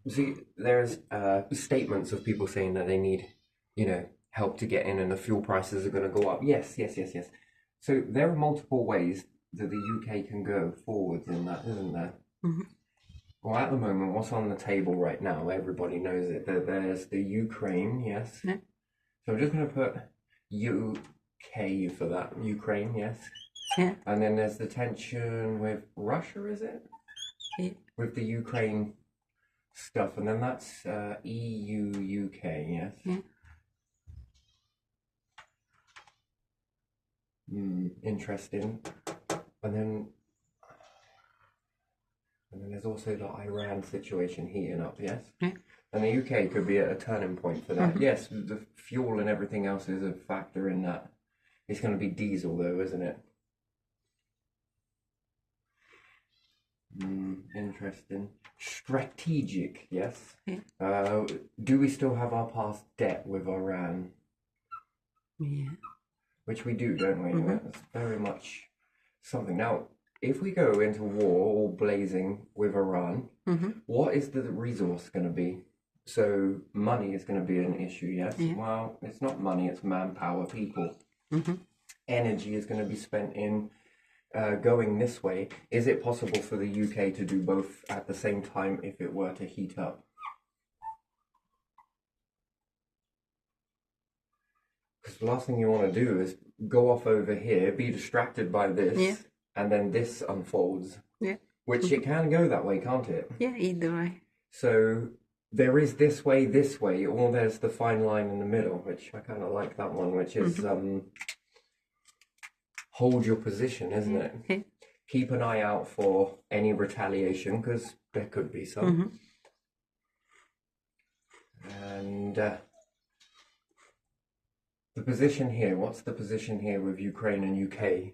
See, there's statements of people saying that they need, help to get in, and the fuel prices are going to go up. Yes, yes, yes, yes. So there are multiple ways that the UK can go forwards in that, isn't there? Mhm. Well, at the moment, what's on the table right now, everybody knows it. There's the Ukraine, yes. Yeah. So I'm just going to put UK for that. Ukraine, yes. Yeah. And then there's the tension with Russia, is it? Yeah. With the Ukraine stuff. And then that's EU, UK, yes. Yeah. Interesting. And then there's also the Iran situation heating up, yes? Yeah. And the UK could be at a turning point for that. Yes, the fuel and everything else is a factor in that. It's going to be diesel though, isn't it? Interesting. Strategic, yes? Yeah. Do we still have our past debt with Iran? Yeah. Which we do, don't we? That's very much something. Now, if we go into war all blazing with Iran, what is the resource going to be? So money is going to be an issue, yes? Yeah. Well, it's not money, it's manpower, people. Energy is going to be spent in going this way. Is it possible for the UK to do both at the same time if it were to heat up? Because the last thing you want to do is go off over here, be distracted by this, and then this unfolds. Yeah. Which it can go that way, can't it? Yeah, either way. So there is this way, or there's the fine line in the middle, which I kind of like that one, which is hold your position, isn't it? Yeah. Keep an eye out for any retaliation, because there could be some. And the position here, what's the position here with Ukraine and UK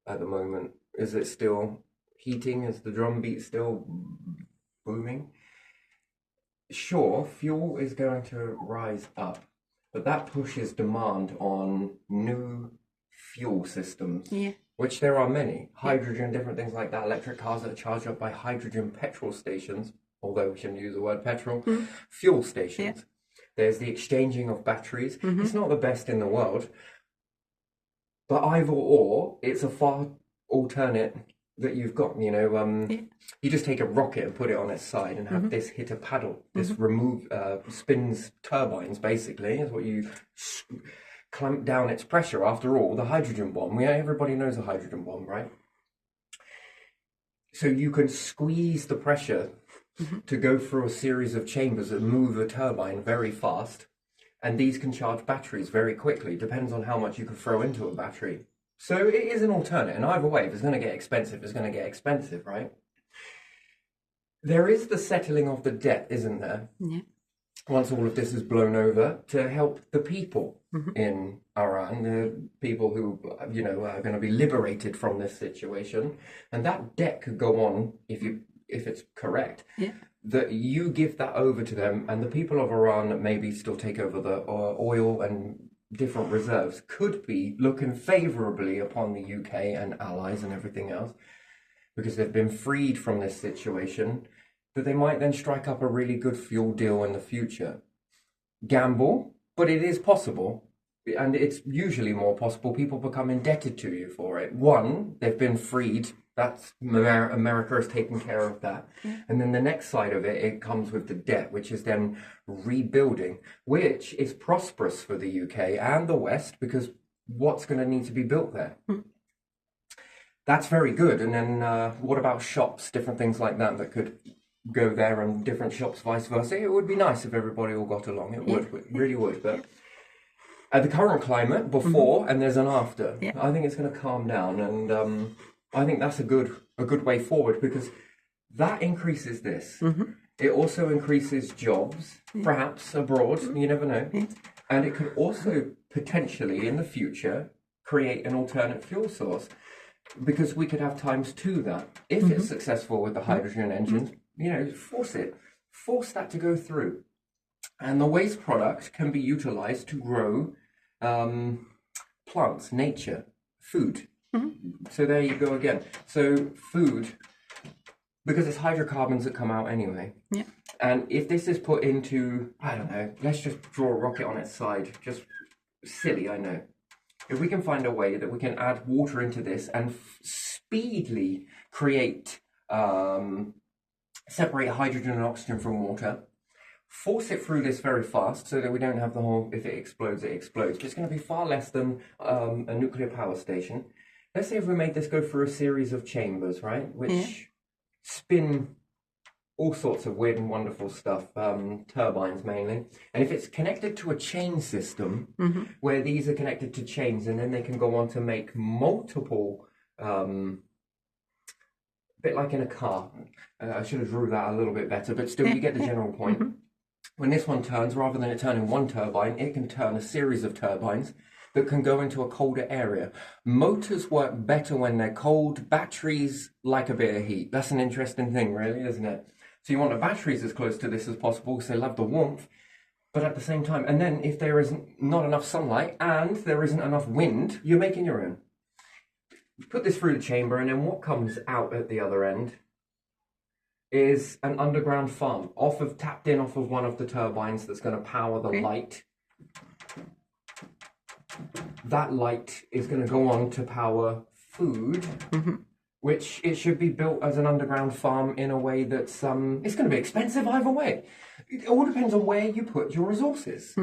at the moment? Is it still heating? Is the drumbeat still booming? Sure, fuel is going to rise up, but that pushes demand on new fuel systems, which there are many. Hydrogen, different things like that. Electric cars that are charged up by hydrogen petrol stations, although we shouldn't use the word petrol, fuel stations. There's the exchanging of batteries. It's not the best in the world, but either or, it's a far alternate that you've got, you just take a rocket and put it on its side and have this hit a paddle. This spins turbines, basically, is what you clamp down its pressure. After all, the hydrogen bomb, everybody knows a hydrogen bomb, right? So you can squeeze the pressure to go through a series of chambers that move the turbine very fast, and these can charge batteries very quickly. Depends on how much you can throw into a battery. So it is an alternate, and either way, if it's going to get expensive, it's going to get expensive, right? There is the settling of the debt, isn't there? Yeah. Once all of this is blown over, to help the people in Iran, the people who, are going to be liberated from this situation. And that debt could go on, if it's correct, that you give that over to them, and the people of Iran maybe still take over the oil and different reserves, could be looking favorably upon the UK and allies and everything else, because they've been freed from this situation, that they might then strike up a really good fuel deal in the future. Gamble, but it is possible, and it's usually more possible. People become indebted to you for it. One, they've been freed. That's America has taken care of that. And then the next side of it, it comes with the debt, which is then rebuilding, which is prosperous for the UK and the West, because what's going to need to be built there? That's very good. And then what about shops, different things like that could go there, and different shops vice versa? It would be nice if everybody all got along. It would, it really would. But at the current climate, before and there's an after, I think it's going to calm down, and I think that's a good way forward, because that increases this. It also increases jobs, perhaps abroad, you never know. And it could also potentially in the future create an alternate fuel source, because we could have times two that. If it's successful with the hydrogen engines, force that to go through. And the waste product can be utilized to grow plants, nature, food. So there you go again. So food, because it's hydrocarbons that come out anyway. And if this is put into, I don't know, let's just draw a rocket on its side. Just silly, I know. If we can find a way that we can add water into this and speedily create, separate hydrogen and oxygen from water, force it through this very fast so that we don't have the whole, if it explodes, it explodes. But it's going to be far less than a nuclear power station. Let's say if we made this go through a series of chambers, right, which spin all sorts of weird and wonderful stuff, turbines mainly. And if it's connected to a chain system, where these are connected to chains, and then they can go on to make multiple, a bit like in a car. I should have drew that a little bit better, but still you get the general point. When this one turns, rather than it turning one turbine, it can turn a series of turbines that can go into a colder area. Motors work better when they're cold. Batteries like a bit of heat. That's an interesting thing, really, isn't it? So you want the batteries as close to this as possible because they love the warmth, but at the same time, and then if there isn't not enough sunlight and there isn't enough wind, you're making your own. Put this through the chamber, and then what comes out at the other end is an underground farm, tapped in off of one of the turbines that's going to power the light. That light is going to go on to power food, which it should be built as an underground farm in a way that's it's going to be expensive either way. It all depends on where you put your resources.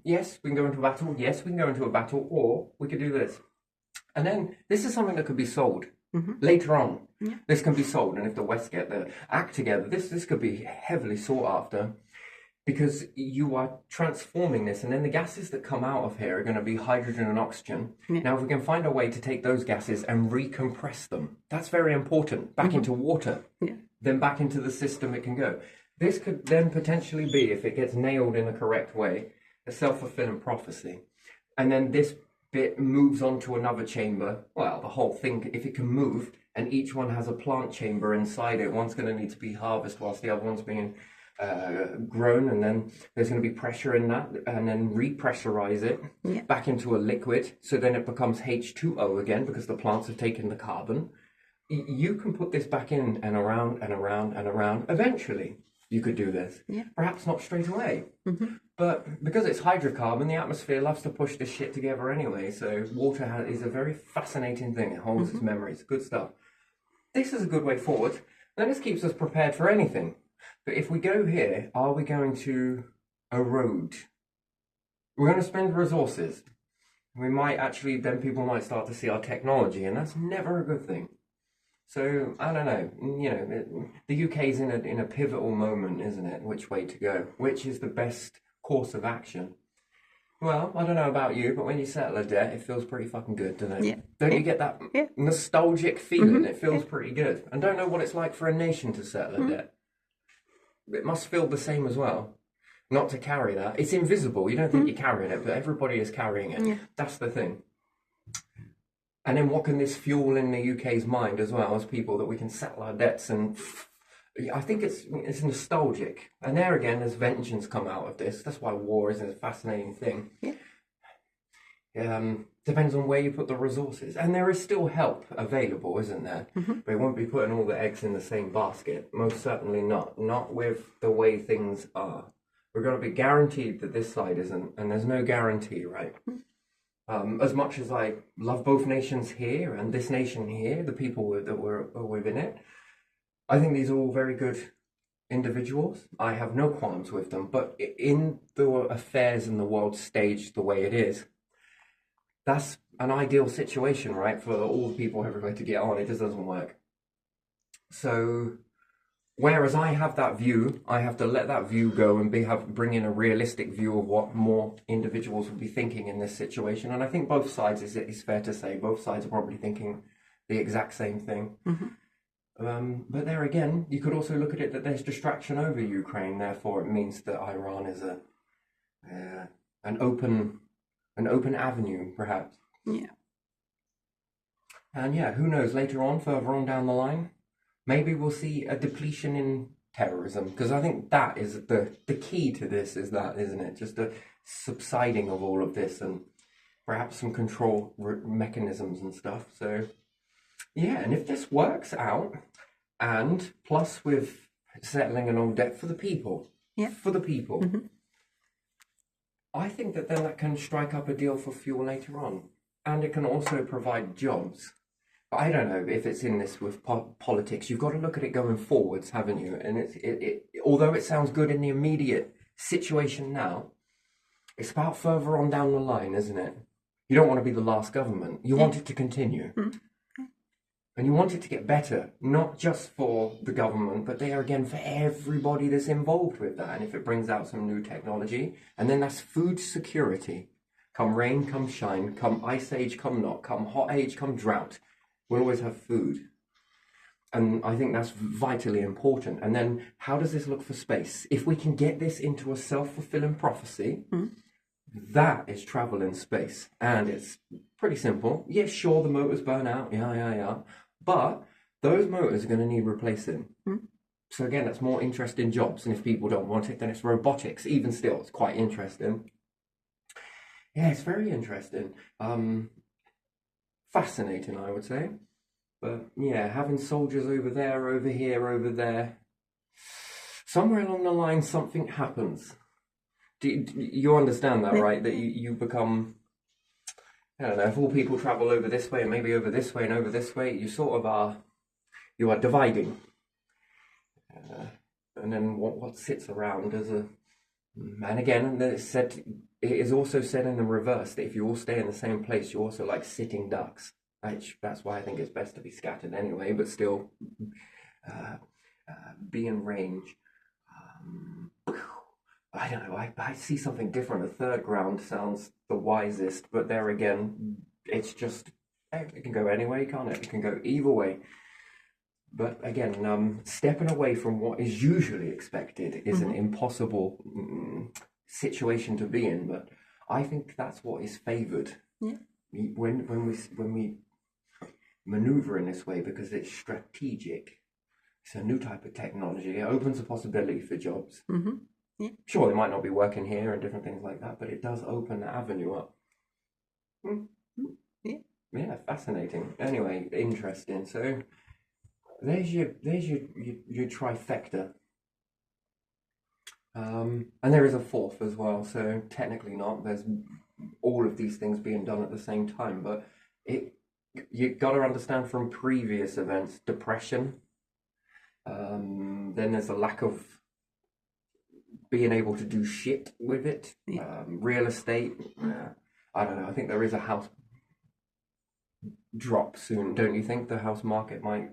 Yes, we can go into a battle. Yes, we can go into a battle, or we could do this. And then this is something that could be sold later on. This can be sold, and if the West get their act together, this could be heavily sought after, because you are transforming this, and then the gases that come out of here are going to be hydrogen and oxygen. Now, if we can find a way to take those gases and recompress them, that's very important, back into water, then back into the system it can go. This could then potentially be, if it gets nailed in the correct way, a self-fulfilling prophecy. And then this bit moves on to another chamber. Well, the whole thing, if it can move, and each one has a plant chamber inside it, one's going to need to be harvested whilst the other one's being grown, and then there's going to be pressure in that, and then repressurize it back into a liquid, so then it becomes H2O again because the plants have taken the carbon. You can put this back in and around and around and around. Eventually you could do this, perhaps not straight away, but because it's hydrocarbon, the atmosphere loves to push this shit together anyway, so water is a very fascinating thing. It holds its memories, good stuff. This is a good way forward. Then this keeps us prepared for anything. But if we go here, are we going to erode? We're going to spend resources. We might actually, then people might start to see our technology, and that's never a good thing. So, I don't know, you know, the UK's in a pivotal moment, isn't it? Which way to go? Which is the best course of action? Well, I don't know about you, but when you settle a debt, it feels pretty fucking good, doesn't it? Don't you get that nostalgic feeling? It feels pretty good. And don't know what it's like for a nation to settle a debt. It must feel the same as well. Not to carry that. It's invisible. You don't think you're carrying it, but everybody is carrying it. That's the thing. And then what can this fuel in the UK's mind as well as people, that we can settle our debts? And I think it's nostalgic. And there again, there's vengeance come out of this. That's why war is a fascinating thing. Depends on where you put the resources. And there is still help available, isn't there? But it won't be putting all the eggs in the same basket. Most certainly not. Not with the way things are. We're going to be guaranteed that this side isn't. And there's no guarantee, right? As much as I love both nations here and this nation here, the people that were within it, I think these are all very good individuals. I have no qualms with them. But in the affairs in the world stage the way it is, that's an ideal situation, right? For all the people everywhere to get on. It just doesn't work. So, whereas I have that view, I have to let that view go and bring in a realistic view of what more individuals would be thinking in this situation. And I think both sides, it's fair to say, both sides are probably thinking the exact same thing. But there again, you could also look at it that there's distraction over Ukraine. Therefore, it means that Iran is an open avenue, perhaps. And who knows? Later on, further on down the line, maybe we'll see a depletion in terrorism, because I think that is the key to this, is that, isn't it? Just a subsiding of all of this, and perhaps some control mechanisms and stuff. So, and if this works out, and plus with settling an old debt for the people. Yeah. For the people. Mm-hmm. I think that then that can strike up a deal for fuel later on. And it can also provide jobs. But I don't know if it's in this with politics. You've got to look at it going forwards, haven't you? And although it sounds good in the immediate situation now, it's about further on down the line, isn't it? You don't want to be the last government. You want it to continue. Mm-hmm. And you want it to get better, not just for the government, but there again for everybody that's involved with that. And if it brings out some new technology, and then that's food security. Come rain, come shine, come ice age, come not, come hot age, come drought. We'll always have food. And I think that's vitally important. And then how does this look for space? If we can get this into a self-fulfilling prophecy, that is travel in space. And it's pretty simple. Yeah, sure, the motors burn out. Yeah. But those motors are going to need replacing. So again, that's more interesting jobs. And if people don't want it, then it's robotics. Even still, it's quite interesting. Yeah, it's very interesting. Fascinating, I would say. But yeah, having soldiers over there, over here, over there. Somewhere along the line, something happens. Do you understand that, right? That you become... I don't know, if all people travel over this way and maybe over this way and over this way, you sort of are, you are dividing. And then what sits around as a, and again, it is also said in the reverse that if you all stay in the same place, you're also like sitting ducks. That's why I think it's best to be scattered anyway, but still be in range. I don't know, I see something different. A third ground sounds the wisest, but there again, it's just, it can go any way, can't it? It can go either way. But again, stepping away from what is usually expected is an impossible situation to be in, but I think that's what is favoured. Yeah. When we maneuver in this way, because it's strategic, it's a new type of technology, it opens a possibility for jobs. Yeah. Sure, they might not be working here and different things like that, but it does open the avenue up. Yeah, fascinating. Anyway, interesting. So there's your trifecta. And there is a fourth as well. So technically not. There's all of these things being done at the same time, but you got to understand from previous events, depression. Then there's a lack of being able to do shit with it. Real estate. I don't know. I think there is a house drop soon. Don't you think the house market might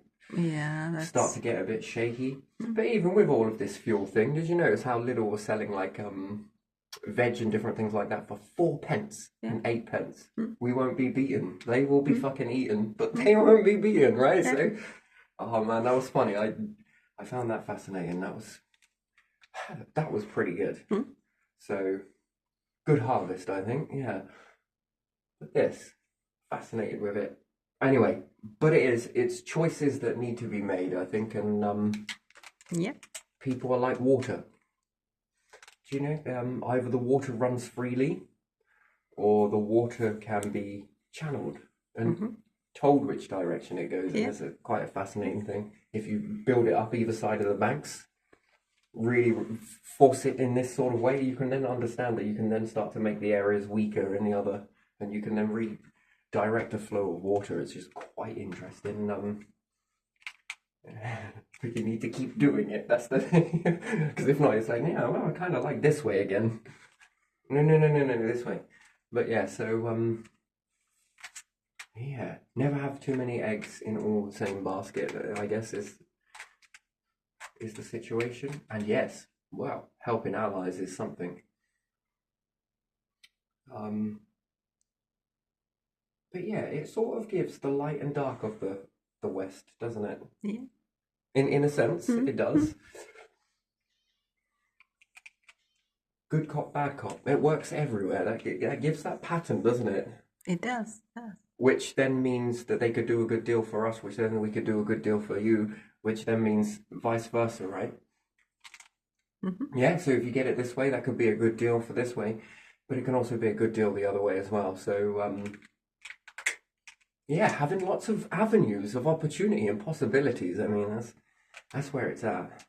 start to get a bit shaky? But even with all of this fuel thing, did you notice how Lidl was selling like veg and different things like that for 4p and 8p? We won't be beaten. They will be fucking eaten, but they won't be beaten, right? So, oh man, that was funny. I found that fascinating. That was pretty good. So, good harvest, I think. Yeah. But this, fascinated with it. Anyway, but it's choices that need to be made, I think, and people are like water. Do you know, either the water runs freely, or the water can be channeled and told which direction it goes. And it's quite a fascinating thing. If you build it up either side of the banks, really force it in this sort of way, you can then understand that you can then start to make the areas weaker in the other, and you can then redirect the flow of water. It's just quite interesting. But you need to keep doing it. That's the thing. Because if not, it's like, yeah, well, I kind of like this way again. No, this way. But yeah, so yeah, never have too many eggs in all the same basket, I guess is the situation. And yes, well, helping allies is something. But yeah, it sort of gives the light and dark of the West, doesn't it? Yeah. In a sense, it does. Good cop, bad cop. It works everywhere. That gives that pattern, doesn't it? It does. Which then means that they could do a good deal for us, which then we could do a good deal for you, which then means vice versa, right? Yeah, so if you get it this way, that could be a good deal for this way, but it can also be a good deal the other way as well. So, yeah, having lots of avenues of opportunity and possibilities, I mean, that's where it's at.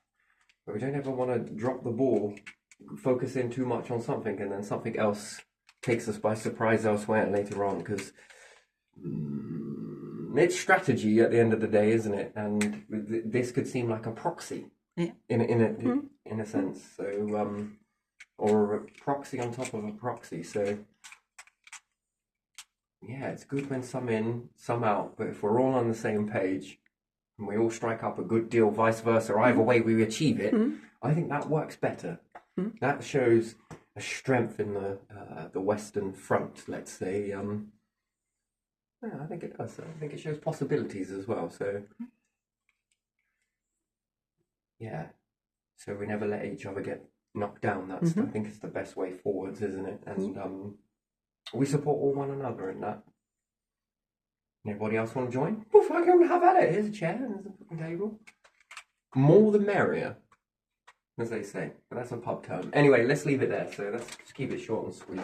But we don't ever want to drop the ball, focus in too much on something, and then something else takes us by surprise elsewhere later on, because it's strategy at the end of the day, isn't it? And this could seem like a proxy, Yeah. in a sense. So, or a proxy on top of a proxy. So, yeah, it's good when some in, some out. But if we're all on the same page and we all strike up a good deal, vice versa, either way we achieve it, I think that works better. That shows a strength in the Western Front, let's say. Yeah, I think it does. I think it shows possibilities as well. So, yeah. So we never let each other get knocked down. That's I think it's the best way forwards, isn't it? And we support all one another in that. Anybody else want to join? Well, fucking have at it. Here's a chair and there's a fucking table. More the merrier, as they say. But that's a pub term. Anyway, let's leave it there. So let's just keep it short and sweet.